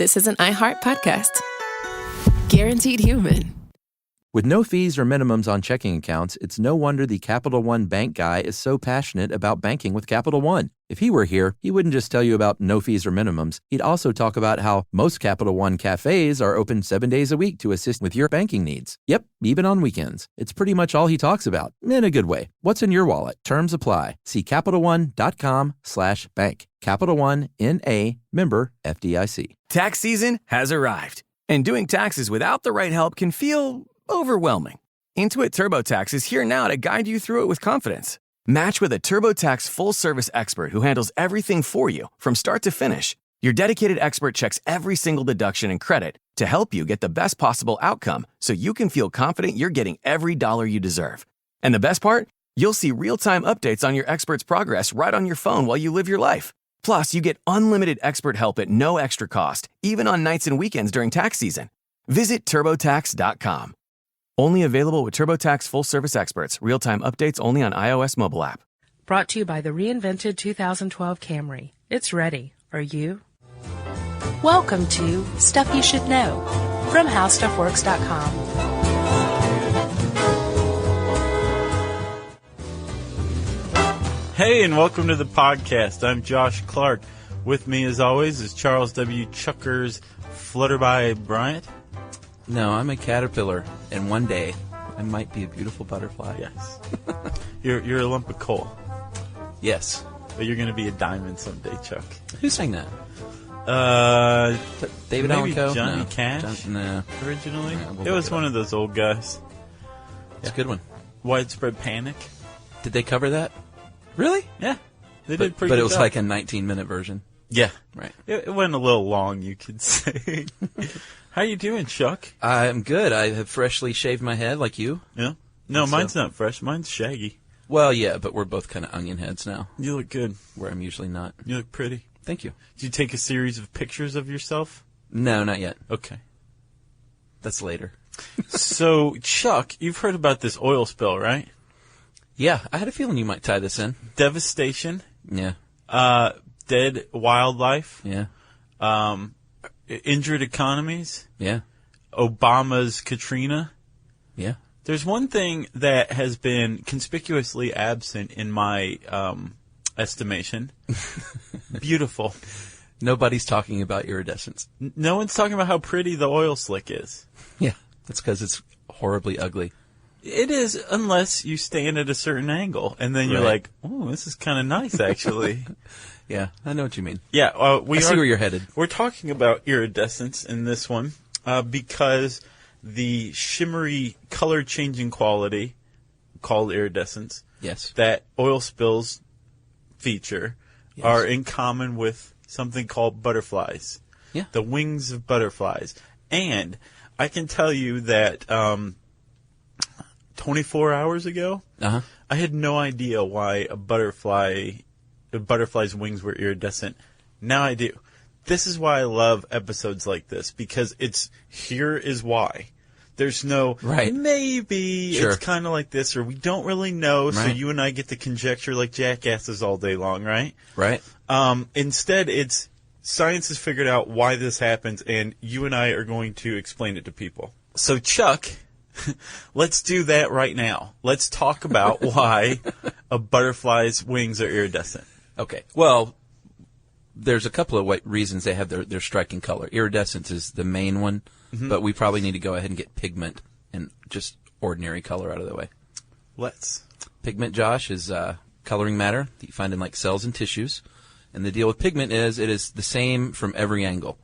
this is an iHeart podcast. Guaranteed human. With no fees or minimums on checking accounts, it's no wonder the Capital One bank guy is so passionate about banking with Capital One. If he were here, he wouldn't just tell you about no fees or minimums. He'd also talk about how most Capital One cafes are open 7 days a week to assist with your banking needs. Yep, even on weekends. It's pretty much all he talks about, in a good way. What's in your wallet? Terms apply. See CapitalOne.com/bank. Capital One, N.A., member FDIC. Tax season has arrived, and doing taxes without the right help can feel overwhelming. Intuit TurboTax is here now to guide you through it with confidence. Match with a TurboTax full-service expert who handles everything for you from start to finish. Your dedicated expert checks every single deduction and credit to help you get the best possible outcome so you can feel confident you're getting every dollar you deserve. And the best part? You'll see real-time updates on your expert's progress right on your phone while you live your life. Plus, you get unlimited expert help at no extra cost, even on nights and weekends during tax season. Visit TurboTax.com. Only available with TurboTax full-service experts. Real-time updates only on iOS mobile app. Brought to you by the reinvented 2012 Camry. It's ready. Are you? Welcome to Stuff You Should Know from HowStuffWorks.com. Hey, and welcome to the podcast. I'm Josh Clark. With me, as always, is Charles W. Chuckers Flutterby Bryant. No, I'm a caterpillar, and one day I might be a beautiful butterfly. Yes. You're a lump of coal. Yes. But you're going to be a diamond someday, Chuck. Who sang that? David maybe Allan Coe? Johnny No. Cash? No. Originally? We'll it was one of those old guys. It's a good one. Widespread Panic. Did they cover that? Really? Yeah. They did pretty But good it was job. like a 19-minute version. Yeah. Right. It went a little long, you could say. How you doing, Chuck? I'm good. I have freshly shaved my head like you. Yeah. No, So- mine's not fresh. Mine's shaggy. Well, yeah, but we're both kind of onion heads now, You look good. where I'm usually not. You look pretty. Thank you. Did you take a series of pictures of yourself? No, not yet. Okay. That's later. So, Chuck, you've heard about this oil spill, right? Yeah, I had a feeling you might tie this in. Devastation, Yeah, dead wildlife, yeah, injured economies, yeah, Obama's Katrina. yeah. There's one thing that has been conspicuously absent in my estimation. Beautiful. Nobody's talking about iridescence. No one's talking about how pretty the oil slick is. Yeah, that's because it's horribly ugly. It is, unless you stand at a certain angle, and then you're Right. like, "Oh, this is kind of nice, actually." Yeah, I know what you mean. Yeah, I see where you're headed. We're talking about iridescence in this one because the shimmery color-changing quality called iridescence Yes. that oil spills feature Yes. are in common with something called butterflies. Yeah. The wings of butterflies. And I can tell you that 24 hours ago, Uh-huh. I had no idea why a butterfly's wings were iridescent. Now I do. This is why I love episodes like this, because here is why. There's no, Right. maybe Sure. it's kind of like this, or we don't really know, so Right. you and I get to conjecture like jackasses all day long, right? Right? Instead, it's science has figured out why this happens, and you and I are going to explain it to people. So, Chuck, let's do that right now. Let's talk about why a butterfly's wings are iridescent. Okay. Well, there's a couple of reasons they have their striking color. Iridescence is the main one, but we probably need to go ahead and get pigment and just ordinary color out of the way. Let's. Pigment, Josh, is coloring matter that you find in like cells and tissues. And the deal with pigment is it is the same from every angle.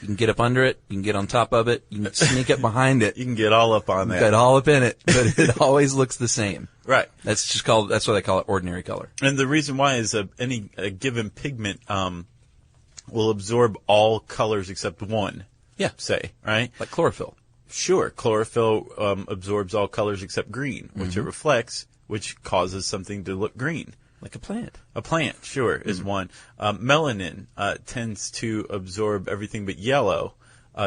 You can get up under it, you can get on top of it, you can sneak up behind it. You can get all up on that. Get all up in it, but it always looks the same. Right. That's why they call it ordinary color. And the reason why is any given pigment will absorb all colors except one. Yeah. Say, right? Like chlorophyll. Sure. Chlorophyll absorbs all colors except green, which it reflects, which causes something to look green. Like a plant. A plant, sure, is one. Melanin tends to absorb everything but yellow,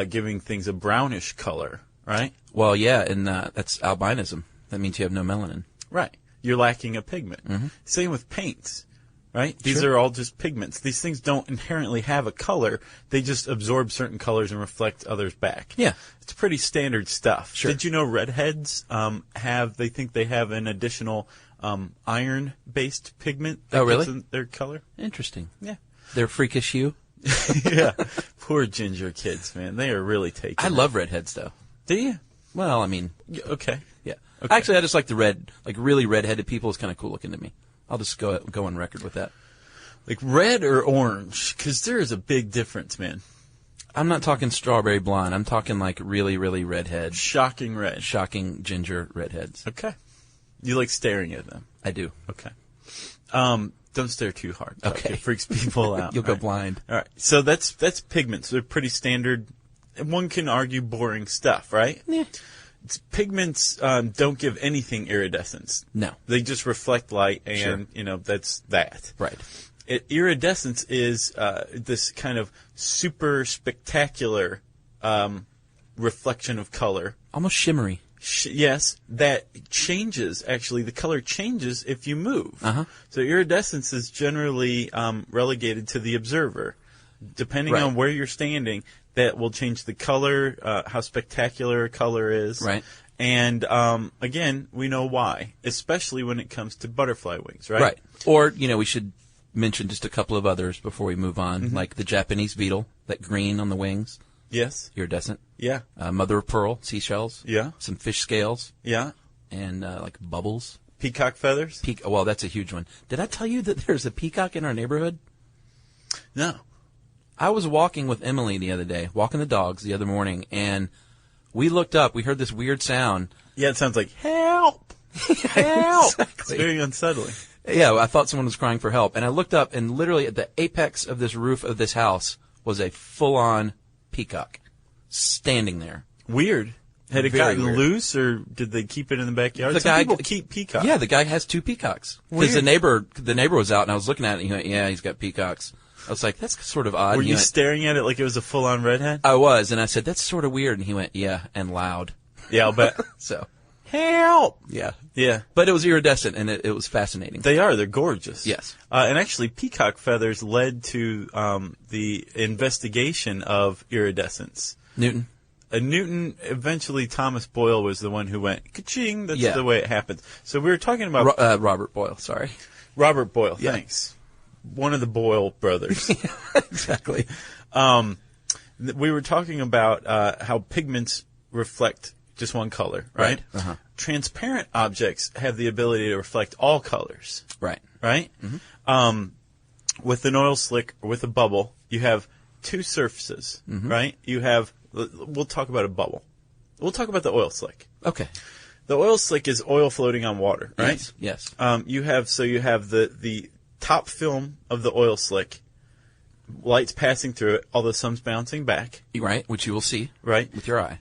giving things a brownish color, right? Well, yeah, and that's albinism. That means you have no melanin. Right. You're lacking a pigment. Same with paints. right? These are all just pigments. These things don't inherently have a color. They just absorb certain colors and reflect others back. Yeah. It's pretty standard stuff. Sure. Did you know redheads they think they have an additional iron-based pigment that really? gives them their color? Interesting. Yeah. They're freakish hue. Yeah. Poor ginger kids, man. They are really taking I love redheads, though. Do you? Well, I mean, Okay. yeah. Okay. Actually, I just like the red, like really red-headed people is kind of cool looking to me. I'll just go on record with that. Like red or orange? Because there is a big difference, man. I'm not talking strawberry blonde. I'm talking like really, really redhead. Shocking red. Shocking ginger redheads. Okay. You like staring at them. I do. Okay. Don't stare too hard. Okay. It freaks people out. You'll go right? blind. All right. So that's pigments. They're pretty standard. One can argue boring stuff, right? Yeah. Pigments don't give anything iridescence. No. They just reflect light, and Sure. that's that. Right. Iridescence is this kind of super spectacular reflection of color. Almost shimmery. Yes, that changes. Actually, the color changes if you move. Uh-huh. So iridescence is generally relegated to the observer. Depending Right. on where you're standing, that will change the color, how spectacular a color is. Right. And again, we know why, especially when it comes to butterfly wings, right? Right. Or, we should mention just a couple of others before we move on, like the Japanese beetle, that green on the wings, Yes. iridescent. Yeah. Mother of pearl, seashells. Yeah. Some fish scales, Yeah. and like bubbles. Peacock feathers? Well, that's a huge one. Did I tell you that there's a peacock in our neighborhood? No. I was walking with Emily the other day, walking the dogs the other morning, and we looked up. We heard this weird sound. Yeah, it sounds like help. Help. Exactly. It's very unsettling. Yeah, I thought someone was crying for help. And I looked up, and literally at the apex of this roof of this house was a full-on peacock standing there. Weird. Had it Very gotten weird. loose, or did they keep it in the backyard? The Some guy- people keep peacocks. Yeah, the guy has 2 peacocks. Because the neighbor was out, and I was looking at it, and he went, yeah, he's got peacocks. I was like, that's sort of odd. Were And he you went, staring at it like it was a full-on redhead? I was, and I said, that's sort of weird. And he went, yeah, and loud. Yeah, I'll bet. So, Help! yeah. Yeah. But it was iridescent, and it was fascinating. They are. They're gorgeous. Yes. And actually, peacock feathers led to the investigation of iridescence. Newton. Newton, eventually Thomas Boyle was the one who went, ka-ching, that's Yeah. the way it happened. So we were talking about Robert Boyle, sorry. Robert Boyle, Yeah. thanks. One of the Boyle brothers. Exactly. We were talking about how pigments reflect just one color, right? Right. Uh-huh. Transparent objects have the ability to reflect all colors, Right. right? Mm-hmm. With an oil slick or with a bubble, you have 2 surfaces, Mm-hmm. right? We'll talk about a bubble. We'll talk about the oil slick. Okay. The oil slick is oil floating on water, right? Yes. You have the top film of the oil slick, light's passing through it, although some's bouncing back, Right, which you will see right? with your eye.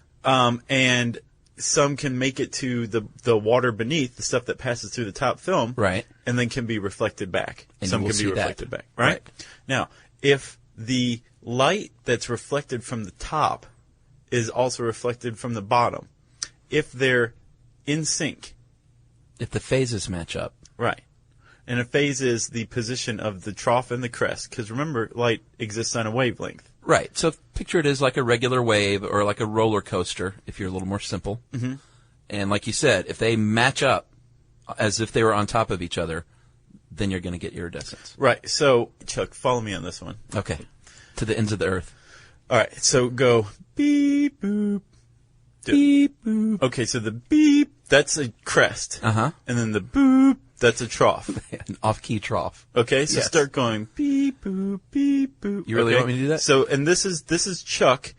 And some can make it to the water beneath, the stuff that passes through the top film, Right. and then can be reflected back. And Some you will can be see that. reflected back, right? Right. Now, if the light that's reflected from the top is also reflected from the bottom, if they're in sync, If the phases match up. right? And a phase is the position of the trough and the crest, because remember, light exists on a wavelength. Right. So picture it as like a regular wave or like a roller coaster, if you're a little more simple. Mm-hmm. And like you said, if they match up as if they were on top of each other, then you're going to get iridescence. Right. So, Chuck, follow me on this one. Okay. To the ends of the earth. All right. So go beep boop. Beep, boop. Okay. So the beep, that's a crest. Uh-huh. And then the boop, that's a trough. An off-key trough. Okay. So Yes. start going beep boop beep boop. You really okay? want me to do that? So, and this is Chuck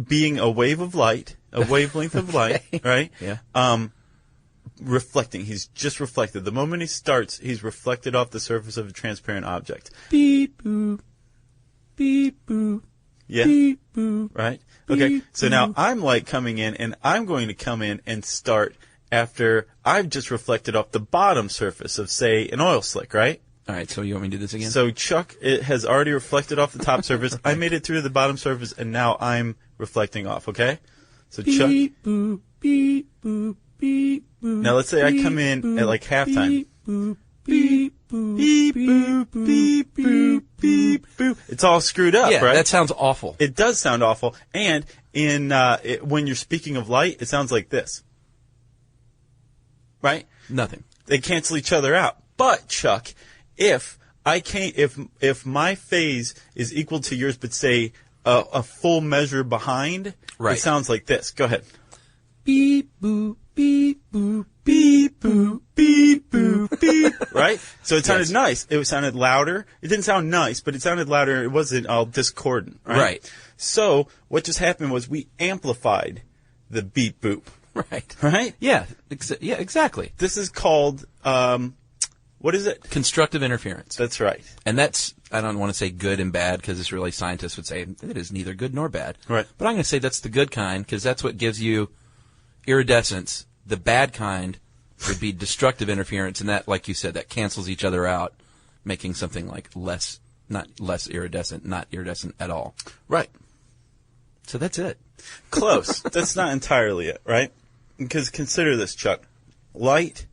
being a wave of light, a wavelength of light, right? Yeah. Reflecting. He's just reflected. The moment he starts, he's reflected off the surface of a transparent object. Beep, boop. Beep, boop. Yeah. Beep, boop. Right? Okay. Beep, So now boop. I'm light coming in, and I'm going to come in and start after I've just reflected off the bottom surface of, say, an oil slick, right? All right, so you want me to do this again? So Chuck has already reflected off the top surface. I made it through the bottom surface, and now I'm reflecting off, okay? So Chuck, beep, boop, beep, boop, beep, boop. now let's say I come beep, in boop, at like halftime. Beep, boop, beep, boop, beep, boop, beep, boop, beep, boop. It's all screwed up, yeah, right? that sounds awful. It does sound awful. And when you're speaking of light, it sounds like this. Right? Nothing. They cancel each other out. But, Chuck, if my phase is equal to yours, but say a full measure behind, right, it sounds like this. Go ahead. Beep, boop, beep, boop, Beep, boop, beep, boop, beep. Right? So it sounded Yes. nice. It sounded louder. It didn't sound nice, but it sounded louder. It wasn't all discordant. Right. So what just happened was we amplified the beep, boop. Right. Right? Yeah, yeah, exactly. This is called, what is it? Constructive interference. That's right. And that's, I don't want to say good and bad because it's really scientists would say it is neither good nor bad. Right. But I'm going to say that's the good kind because that's what gives you iridescence. The bad kind would be destructive interference, and that, like you said, that cancels each other out, making something like not less iridescent, not iridescent at all. Right. So that's it. Close. That's not entirely it, right? Because consider this, Chuck. Light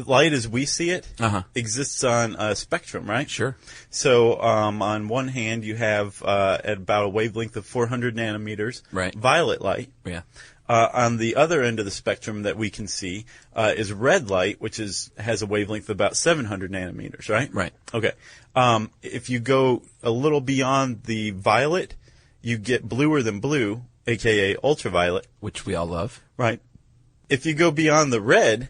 as we see it, exists on a spectrum, right? Sure. So on one hand, you have at about a wavelength of 400 nanometers, right, violet light. Yeah. On the other end of the spectrum that we can see is red light, which has a wavelength of about 700 nanometers, right? Right. Okay. If you go a little beyond the violet, you get bluer than blue, aka ultraviolet, which we all love. Right. If you go beyond the red,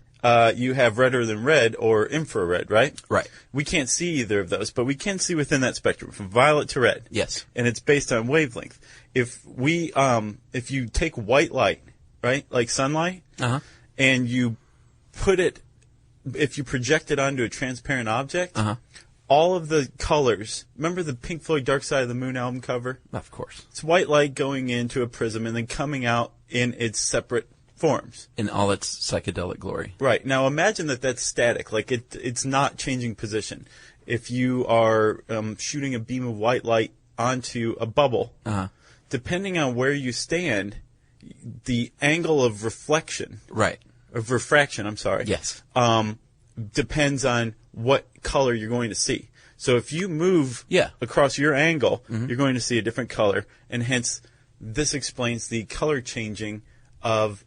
you have redder than red or infrared, right? Right. We can't see either of those, but we can see within that spectrum from violet to red. Yes. And it's based on wavelength. If you take white light, right, like sunlight, and you if you project it onto a transparent object, all of the colors, remember the Pink Floyd Dark Side of the Moon album cover? Of course. It's white light going into a prism and then coming out in its separate forms. In all its psychedelic glory. Right. Now imagine that that's static, like it's not changing position. If you are shooting a beam of white light onto a bubble, depending on where you stand, the angle of refraction, I'm sorry. Yes. Depends on what color you're going to see. So if you move across your angle, you're going to see a different color, and hence this explains the color changing of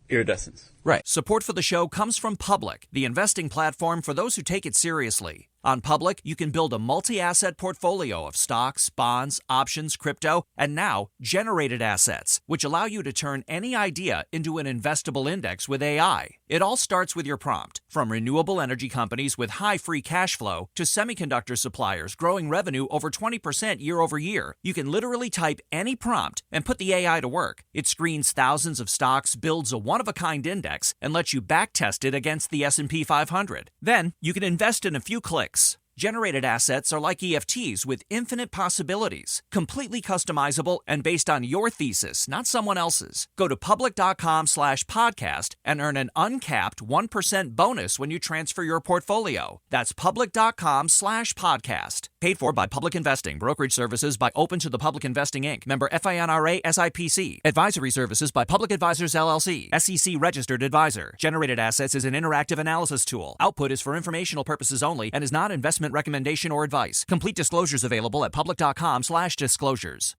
iridescence. Right. Support for the show comes from Public, the investing platform for those who take it seriously. On Public, you can build a multi-asset portfolio of stocks, bonds, options, crypto, and now generated assets, which allow you to turn any idea into an investable index with AI. It all starts with your prompt, from renewable energy companies with high free cash flow to semiconductor suppliers growing revenue over 20% year over year. You can literally type any prompt and put the AI to work. It screens thousands of stocks, builds a one-of-a-kind index, and lets you backtest it against the S&P 500. Then, you can invest in a few clicks. Generated assets are like EFTs with infinite possibilities, completely customizable and based on your thesis, not someone else's. Go to public.com/podcast and earn an uncapped 1% bonus when you transfer your portfolio. That's public.com/podcast. Paid for by Public Investing. Brokerage services by Open to the Public Investing, Inc. Member FINRA SIPC. Advisory services by Public Advisors LLC. SEC registered advisor. Generated assets is an interactive analysis tool. Output is for informational purposes only and is not investment recommendation or advice. Complete disclosures available at public.com/disclosures.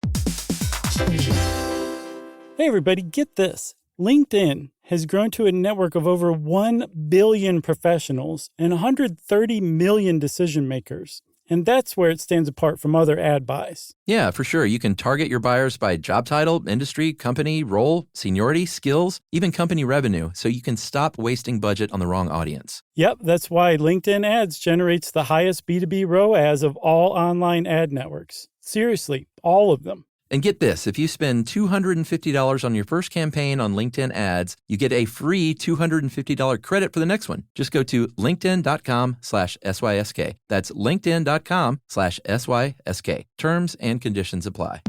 Hey everybody, get this. LinkedIn has grown to a network of over 1 billion professionals and 130 million decision makers. And that's where it stands apart from other ad buys. Yeah, for sure. You can target your buyers by job title, industry, company, role, seniority, skills, even company revenue, so you can stop wasting budget on the wrong audience. Yep, that's why LinkedIn Ads generates the highest B2B ROAS of all online ad networks. Seriously, all of them. And get this, if you spend $250 on your first campaign on LinkedIn Ads, you get a free $250 credit for the next one. Just go to linkedin.com/SYSK. That's linkedin.com/SYSK. Terms and conditions apply.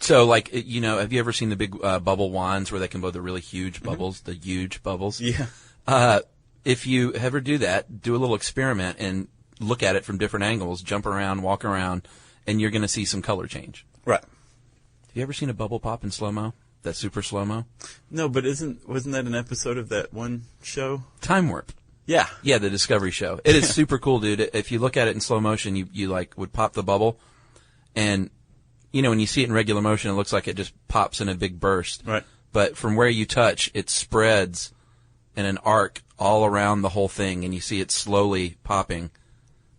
So, like, you know, have you ever seen the big bubble wands where they can blow the really huge bubbles, the huge bubbles? Yeah. If you ever do that, do a little experiment and look at it from different angles, jump around, walk around, and you're going to see some color change. Right. Have you ever seen a bubble pop in slow-mo? that super slow-mo. No, but wasn't that an episode of that one show? Time Warp. Yeah. Yeah, the Discovery show. It is super cool, dude. If you look at it in slow motion, you like would pop the bubble, and when you see it in regular motion, it looks like it just pops in a big burst. Right. But from where you touch, it spreads in an arc all around the whole thing, and you see it slowly popping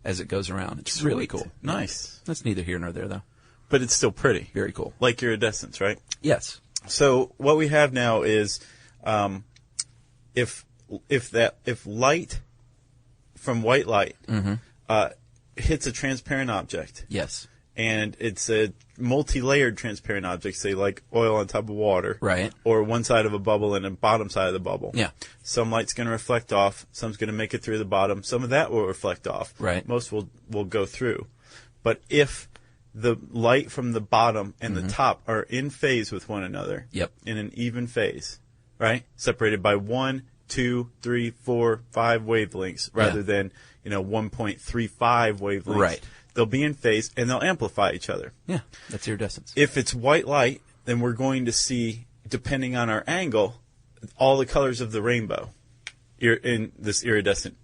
as it goes around. It's really cool. Nice. That's neither here nor there, though. But it's still pretty. Very cool. Like iridescence, right? Yes. So what we have now is, if light from white light hits a transparent object, yes, and it's a multi-layered transparent object, say like oil on top of water, right, or one side of a bubble and a bottom side of the bubble. Yeah. Some light's going to reflect off. Some's going to make it through the bottom. Some of that will reflect off. Right. Most will go through. But if the light from the bottom and the top are in phase with one another, yep, in an even phase, right, separated by 1, 2, 3, 4, 5 wavelengths, rather than 1.35 wavelengths. Right. They'll be in phase, and they'll amplify each other. Yeah, that's iridescence. If it's white light, then we're going to see, depending on our angle, all the colors of the rainbow in this iridescent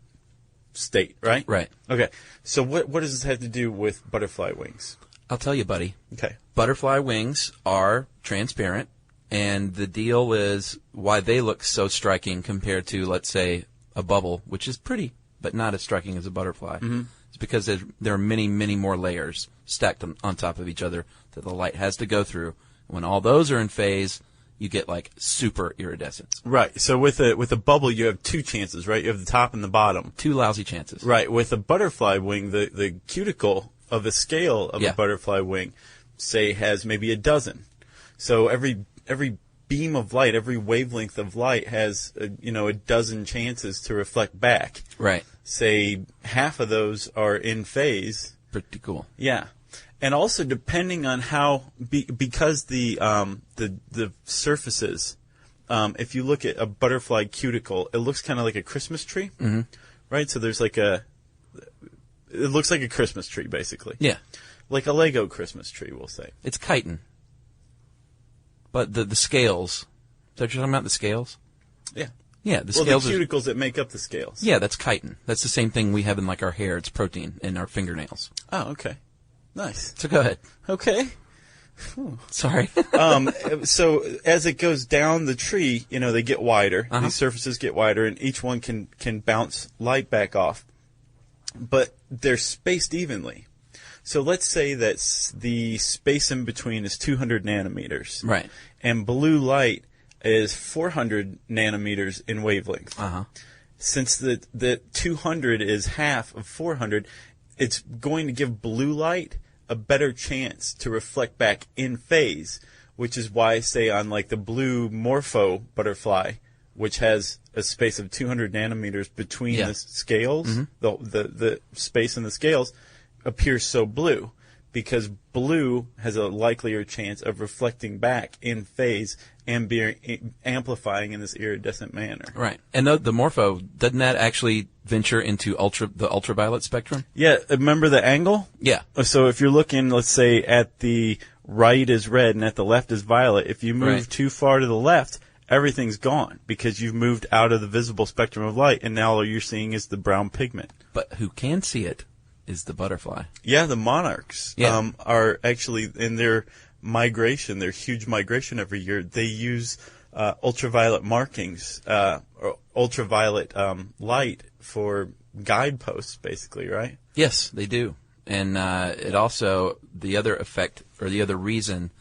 state, right? Right. Okay. So what does this have to do with butterfly wings? I'll tell you, buddy. Okay. Butterfly wings are transparent, and the deal is why they look so striking compared to, let's say, a bubble, which is pretty, but not as striking as a butterfly. Mm-hmm. It's because there are many, many more layers stacked on top of each other that the light has to go through. When all those are in phase, you get like super iridescence. Right. So with a bubble, you have two chances, right? You have the top and the bottom. Two lousy chances. Right. With a butterfly wing, the cuticle of the scale of a butterfly wing, say, has maybe a dozen. So every beam of light, every wavelength of light has a dozen chances to reflect back. Right. Say half of those are in phase. Pretty cool. Yeah. And also depending on how, because the surfaces, if you look at a butterfly cuticle, it looks kind of like a Christmas tree, right? So there's it looks like a Christmas tree, basically. Yeah. Like a Lego Christmas tree, we'll say. It's chitin. But the scales, is that what you're talking about, the scales? Yeah. Yeah, the scales. The cuticles that make up the scales. Yeah, that's chitin. That's the same thing we have in like our hair. It's protein in our fingernails. Oh, okay. Nice. So go ahead. Okay. Sorry. So as it goes down the tree, they get wider. Uh-huh. These surfaces get wider, and each one can bounce light back off. But they're spaced evenly. So let's say that the space in between is 200 nanometers. Right. And blue light is 400 nanometers in wavelength. Uh-huh. Since the 200 is half of 400, it's going to give blue light a better chance to reflect back in phase, which is why, say, on like the blue morpho butterfly, which has a space of 200 nanometers between the scales, the space in the scales appears so blue, because blue has a likelier chance of reflecting back in phase and amplifying in this iridescent manner. Right. And the morpho, doesn't that actually venture into the ultraviolet spectrum? Yeah. Remember the angle? Yeah. So if you're looking, let's say, at the right is red and at the left is violet, if you move too far to the left, everything's gone because you've moved out of the visible spectrum of light, and now all you're seeing is the brown pigment. But who can see it is the butterfly. Yeah, the monarchs are actually in their migration, their huge migration every year. They use ultraviolet markings, or ultraviolet light for guideposts, basically, right? Yes, they do. And it also, the other effect, or the other reason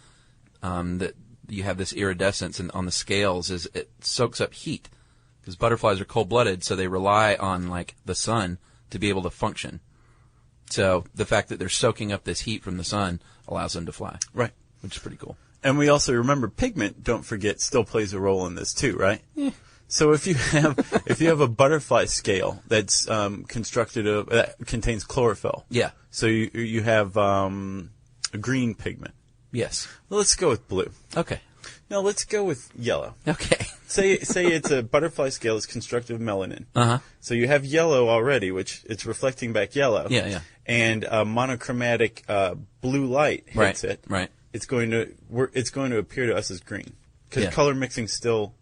that you have this iridescence on the scales is it soaks up heat. Because butterflies are cold-blooded, so they rely on like the sun to be able to function. So the fact that they're soaking up this heat from the sun allows them to fly. Right. Which is pretty cool. And we also remember pigment, don't forget, still plays a role in this too, right? Yeah. So if you have a butterfly scale that's constructed that contains chlorophyll. Yeah. So you have a green pigment. Yes. Well, let's go with blue. Okay. No, let's go with yellow. Okay. Say it's a butterfly scale that's constructed of melanin. Uh-huh. So you have yellow already, which it's reflecting back yellow. Yeah, yeah. And monochromatic blue light hits it. Right. It's going to appear to us as green. because color mixing still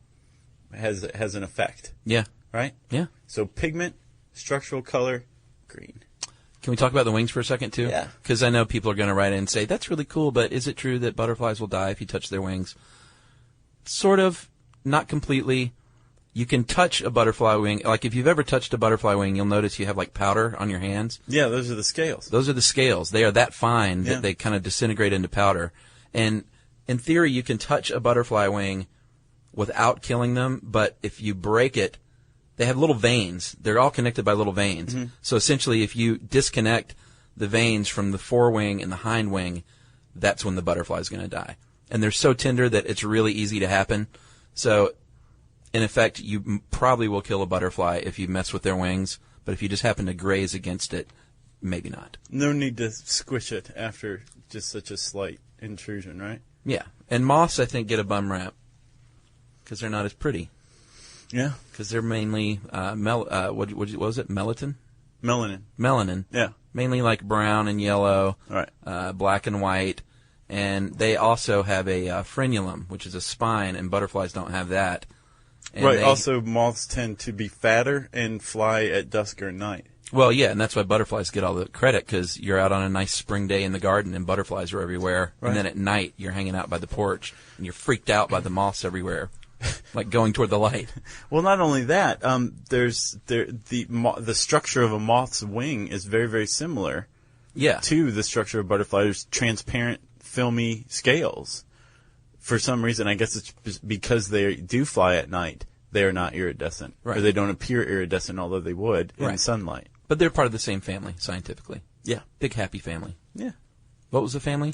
has an effect. Yeah. Right? Yeah. So pigment, structural color, green. Can we talk about the wings for a second, too? Yeah. Because I know people are going to write in and say, that's really cool, but is it true that butterflies will die if you touch their wings? Sort of. Not completely. You can touch a butterfly wing. Like, if you've ever touched a butterfly wing, you'll notice you have, like, powder on your hands. Yeah, those are the scales. Those are the scales. They are that fine that they kind of disintegrate into powder. And in theory, you can touch a butterfly wing without killing them, but if you break it, they have little veins. They're all connected by little veins. Mm-hmm. So essentially, if you disconnect the veins from the forewing and the hind wing, that's when the butterfly is going to die. And they're so tender that it's really easy to happen. So, in effect, you probably will kill a butterfly if you mess with their wings. But if you just happen to graze against it, maybe not. No need to squish it after just such a slight intrusion, right? Yeah. And moths, I think, get a bum rap because they're not as pretty. Yeah. Because they're mainly, what was it, melatonin? Melanin. Yeah. Mainly like brown and yellow, right. Black and white. And they also have a frenulum, which is a spine, and butterflies don't have that. And right. Also, moths tend to be fatter and fly at dusk or night. Well, yeah, and that's why butterflies get all the credit, because you're out on a nice spring day in the garden and butterflies are everywhere. Right. And then at night, you're hanging out by the porch, and you're freaked out by the moths everywhere. Like going toward the light. Well, not only that, the structure of a moth's wing is very, very similar to the structure of a butterfly. There's transparent, filmy scales. For some reason, I guess it's because they do fly at night, they are not iridescent. Right. Or they don't appear iridescent, although they would in sunlight. But they're part of the same family, scientifically. Yeah. Big happy family. Yeah. What was the family?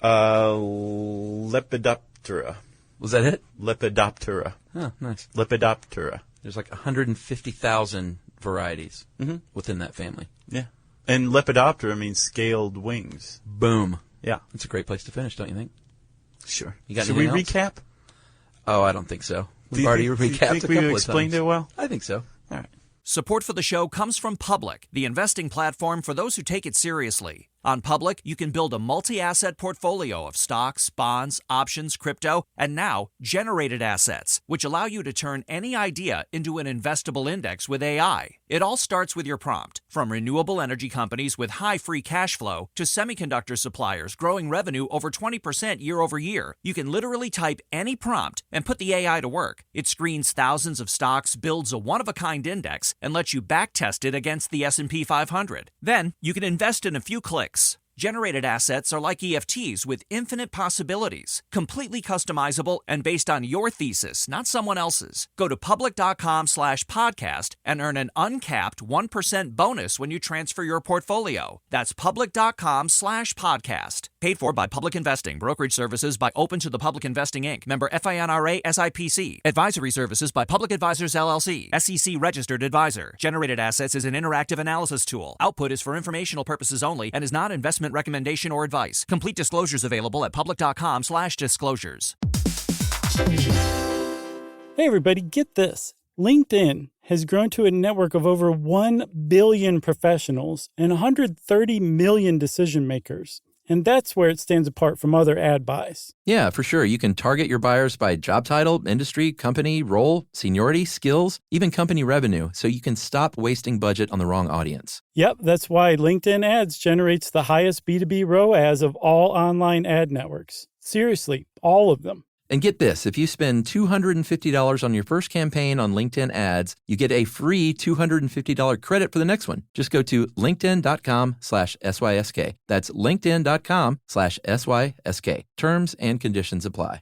Lepidoptera. Was that it? Lepidoptera. Oh, nice. Lepidoptera. There's like 150,000 varieties within that family. Yeah. And Lepidoptera means scaled wings. Boom. Yeah. That's a great place to finish, don't you think? Sure. You got Should we anything else? recap? Oh, I don't think so. We've Do already you recapped think a couple we of explained times. it well? I think so. All right. Support for the show comes from Public, the investing platform for those who take it seriously. On Public, you can build a multi-asset portfolio of stocks, bonds, options, crypto, and now generated assets, which allow you to turn any idea into an investable index with AI. It all starts with your prompt. From renewable energy companies with high free cash flow to semiconductor suppliers growing revenue over 20% year over year, you can literally type any prompt and put the AI to work. It screens thousands of stocks, builds a one-of-a-kind index, and lets you backtest it against the S&P 500. Then, you can invest in a few clicks. Generated assets are like EFTs with infinite possibilities, completely customizable and based on your thesis, not someone else's. Go to public.com/podcast and earn an uncapped 1% bonus when you transfer your portfolio. That's public.com/podcast. Paid for by Public Investing. Brokerage services by Open to the Public Investing, Inc. Member FINRA SIPC. Advisory services by Public Advisors LLC. SEC registered advisor. Generated assets is an interactive analysis tool. Output is for informational purposes only and is not investment recommendation or advice. Complete disclosures available at public.com/disclosures. Hey everybody, get this. LinkedIn has grown to a network of over 1 billion professionals and 130 million decision makers. And that's where it stands apart from other ad buys. Yeah, for sure. You can target your buyers by job title, industry, company, role, seniority, skills, even company revenue, so you can stop wasting budget on the wrong audience. Yep, that's why LinkedIn Ads generates the highest B2B ROAS of all online ad networks. Seriously, all of them. And get this, if you spend $250 on your first campaign on LinkedIn Ads, you get a free $250 credit for the next one. Just go to linkedin.com/SYSK. That's linkedin.com/SYSK. Terms and conditions apply.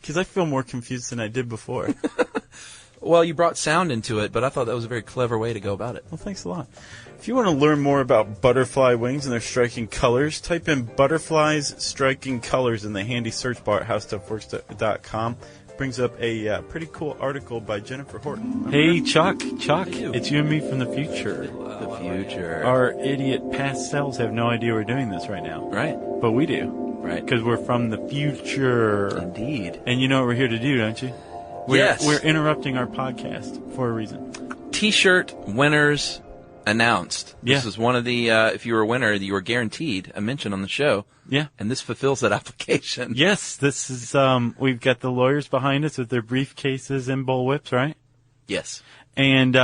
Because I feel more confused than I did before. Well, you brought sound into it, but I thought that was a very clever way to go about it. Well, thanks a lot. If you want to learn more about butterfly wings and their striking colors, type in butterflies striking colors in the handy search bar at howstuffworks.com. Brings up a pretty cool article by Jennifer Horton. Hey, Chuck, it's you and me from the future. The future. Our idiot past selves have no idea we're doing this right now. Right. But we do. Right. Because we're from the future. Indeed. And you know what we're here to do, don't you? We're interrupting our podcast for a reason. T-shirt winners announced. Yeah. This is one of the, if you were a winner, you were guaranteed a mention on the show. Yeah. And this fulfills that application. Yes, this is, we've got the lawyers behind us with their briefcases and bullwhips, right? Yes. And,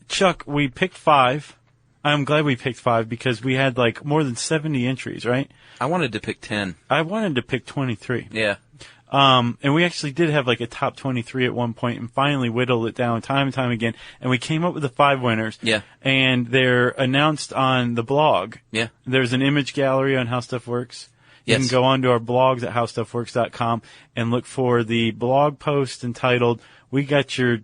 Chuck, we picked 5. I'm glad we picked 5 because we had like more than 70 entries, right? I wanted to pick 10. I wanted to pick 23. Yeah. And we actually did have like a top 23 at one point and finally whittled it down time and time again. And we came up with the 5 winners. Yeah. And they're announced on the blog. Yeah. There's an image gallery on How Stuff Works. You Yes. can go onto our blogs at howstuffworks.com and look for the blog post entitled, We Got Your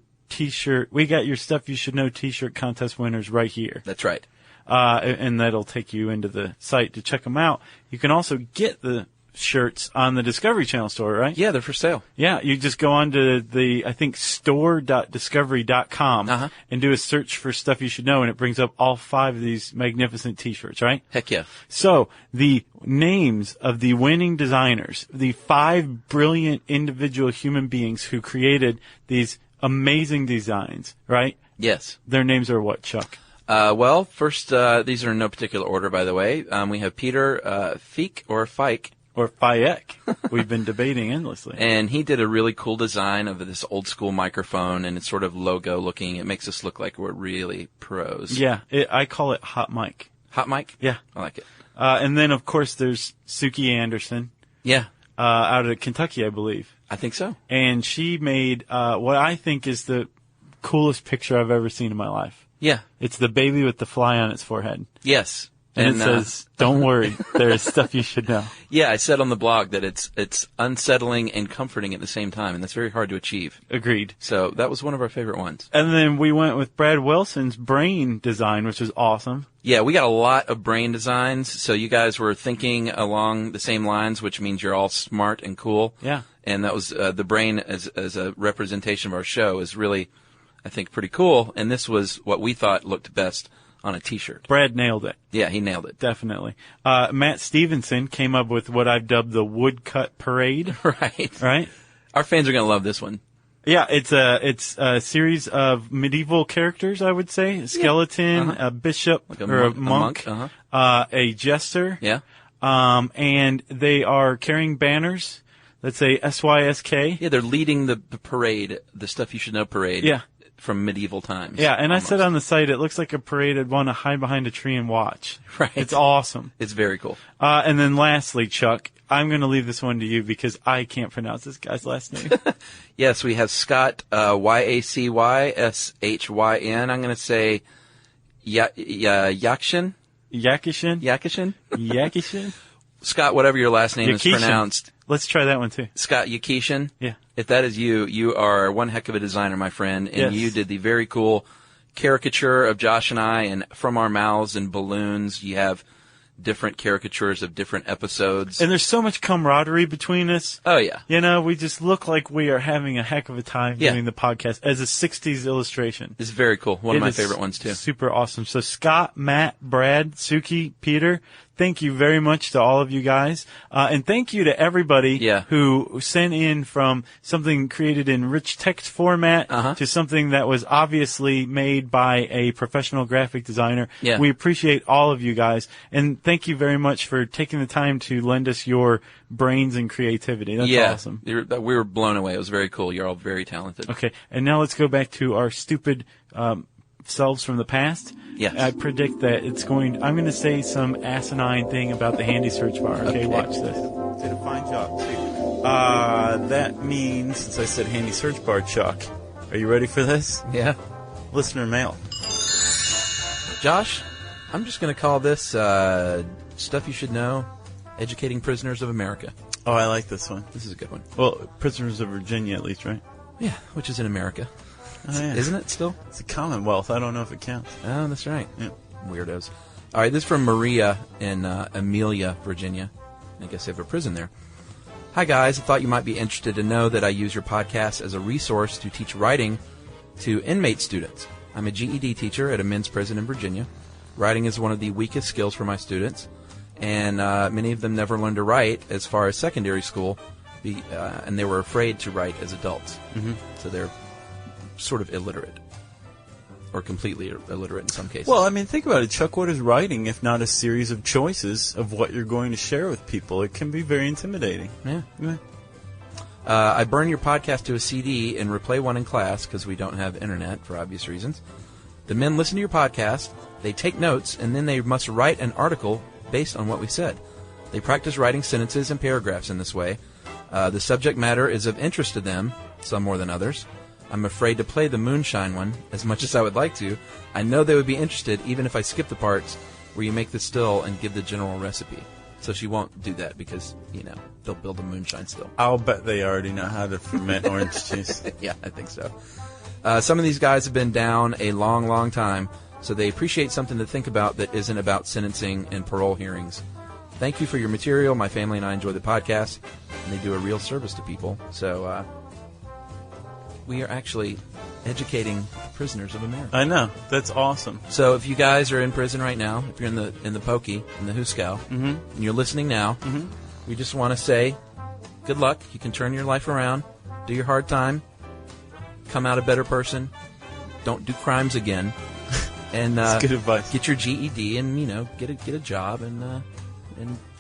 Stuff You Should Know t-shirt contest winners right here. That's right. And that'll take you into the site to check them out. You can also get the shirts on the Discovery Channel store, right? Yeah, they're for sale. Yeah, you just go on to the, I think, store.discovery.com and do a search for Stuff You Should Know, and it brings up all 5 of these magnificent t-shirts, right? Heck yeah. So, the names of the winning designers, the 5 brilliant individual human beings who created these amazing designs, right? Yes. Their names are what, Chuck? Well, first, these are in no particular order, by the way. We have Peter Feek or Fike. Or Fayek. We've been debating endlessly. And he did a really cool design of this old school microphone, and it's sort of logo looking. It makes us look like we're really pros. Yeah, I call it Hot Mic. Hot mic? Yeah. I like it. And then, of course, there's Suki Anderson. Yeah. Out of Kentucky, I believe. I think so. And she made what I think is the coolest picture I've ever seen in my life. Yeah. It's the baby with the fly on its forehead. Yes. And it says, don't worry, there's stuff you should know. Yeah, I said on the blog that it's unsettling and comforting at the same time, and that's very hard to achieve. Agreed. So that was one of our favorite ones. And then we went with Brad Wilson's brain design, which was awesome. Yeah, we got a lot of brain designs, so you guys were thinking along the same lines, which means you're all smart and cool. Yeah. And that was the brain as a representation of our show is really, I think, pretty cool, and this was what we thought looked best on a t-shirt. Brad nailed it. Yeah, he nailed it. Definitely. Matt Stevenson came up with what I've dubbed the woodcut parade. Right. Right? Our fans are going to love this one. Yeah, it's a series of medieval characters, I would say. A skeleton, a bishop, Like a or monk, a monk, a jester. Yeah. And they are carrying banners that say SYSK. Yeah, they're leading the parade, the Stuff You Should Know parade. Yeah. From medieval times. Yeah, and almost. I said on the site, it looks like a parade I'd want to hide behind a tree and watch. Right. It's awesome. It's very cool. And then lastly, Chuck, I'm going to leave this one to you because I can't pronounce this guy's last name. Yes, we have Scott, Yacyshyn. I'm going to say Yakshin. Yakishin? Yakishin? Yakishin? Scott, whatever your last name is Yakishin. pronounced. Let's try that one too. Scott Yakishin. Yeah. If that is you, you are one heck of a designer, my friend, and Yes. you did the very cool caricature of Josh and I, and from our mouths and balloons, you have different caricatures of different episodes. And there's so much camaraderie between us. Oh, yeah. You know, we just look like we are having a heck of a time Yeah. doing the podcast as a 60s illustration. It's very cool. One of It my is favorite ones, too. Super awesome. So Scott, Matt, Brad, Suki, Peter, thank you very much to all of you guys. And thank you to everybody who sent in from something created in rich text format to something that was obviously made by a professional graphic designer. Yeah. We appreciate all of you guys. And thank you very much for taking the time to lend us your brains and creativity. That's awesome. We were blown away. It was very cool. You're all very talented. Okay. And now let's go back to our stupid selves from the past. Yes. I predict that I'm going to say some asinine thing about the handy search bar. Okay, watch this. Did a fine job, too. That means, since I said handy search bar, Chuck, are you ready for this? Yeah. Listener mail. Josh, I'm just going to call this Stuff You Should Know, Educating Prisoners of America. Oh, I like this one. This is a good one. Well, Prisoners of Virginia, at least, right? Yeah, which is in America. Oh, yeah. Isn't it still? It's a Commonwealth. I don't know if it counts. Oh, that's right. Yeah. Weirdos. All right, this is from Maria in Amelia, Virginia. I guess they have a prison there. Hi, guys. I thought you might be interested to know that I use your podcast as a resource to teach writing to inmate students. I'm a GED teacher at a men's prison in Virginia. Writing is one of the weakest skills for my students, and many of them never learned to write as far as secondary school, and they were afraid to write as adults. Mm-hmm. So they're sort of illiterate. or completely illiterate in some cases. Well, I mean, think about it. Chuck, what is writing if not a series of choices of what you're going to share with people? It can be very intimidating. Yeah. I burn your podcast to a CD and replay one in class because we don't have internet for obvious reasons. The men listen to your podcast, they take notes, and then they must write an article based on what we said. They practice writing sentences and paragraphs in this way. The subject matter is of interest to them, some more than others. I'm afraid to play the moonshine one as much as I would like to. I know they would be interested even if I skip the parts where you make the still and give the general recipe. So she won't do that because, they'll build a moonshine still. I'll bet they already know how to ferment orange juice. Yeah, I think so. Some of these guys have been down a long, long time, so they appreciate something to think about that isn't about sentencing and parole hearings. Thank you for your material. My family and I enjoy the podcast, and they do a real service to people. So we are actually educating prisoners of America. I know. That's awesome. So if you guys are in prison right now, if you're in the pokey, in the Huskow, and you're listening now, we just want to say good luck. You can turn your life around, do your hard time, come out a better person, don't do crimes again, and That's good advice. Get your GED and get a job and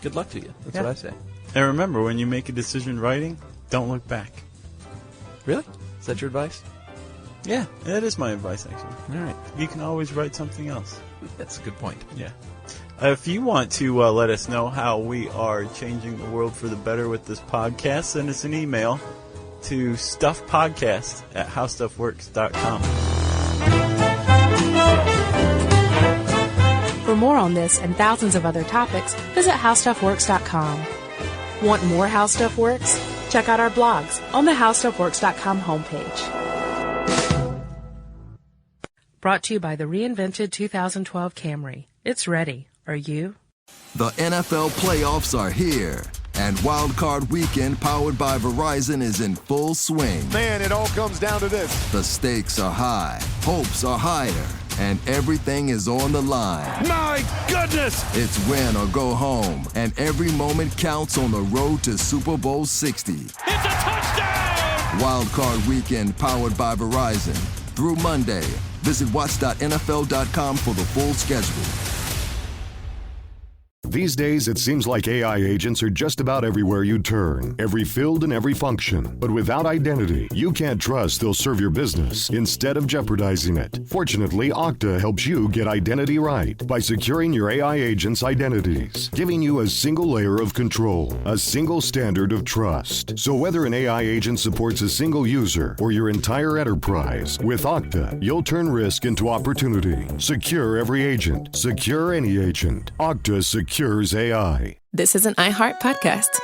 good luck to you. That's what I say. And remember, when you make a decision writing, don't look back. Really? Is that your advice? Yeah, that is my advice, actually. All right. You can always write something else. That's a good point. Yeah. If you want to let us know how we are changing the world for the better with this podcast, send us an email to stuffpodcast@howstuffworks.com. For more on this and thousands of other topics, visit howstuffworks.com. Want more How Stuff Works? Check out our blogs on the howstuffworks.com homepage. Brought to you by the reinvented 2012 Camry. It's ready. Are you? The NFL playoffs are here, and Wild Card Weekend, powered by Verizon, is in full swing. Man, it all comes down to this. The stakes are high, hopes are higher, and everything is on the line. My goodness! It's win or go home, and every moment counts on the road to Super Bowl 60. It's a touchdown! Wild Card Weekend, powered by Verizon. Through Monday. Visit watch.nfl.com for the full schedule. These days, it seems like AI agents are just about everywhere you turn, every field and every function. But without identity, you can't trust they'll serve your business instead of jeopardizing it. Fortunately, Okta helps you get identity right by securing your AI agents' identities, giving you a single layer of control, a single standard of trust. So whether an AI agent supports a single user or your entire enterprise, with Okta, you'll turn risk into opportunity. Secure every agent. Secure any agent. Okta secures AI. This is an iHeart podcast.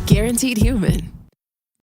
Guaranteed human.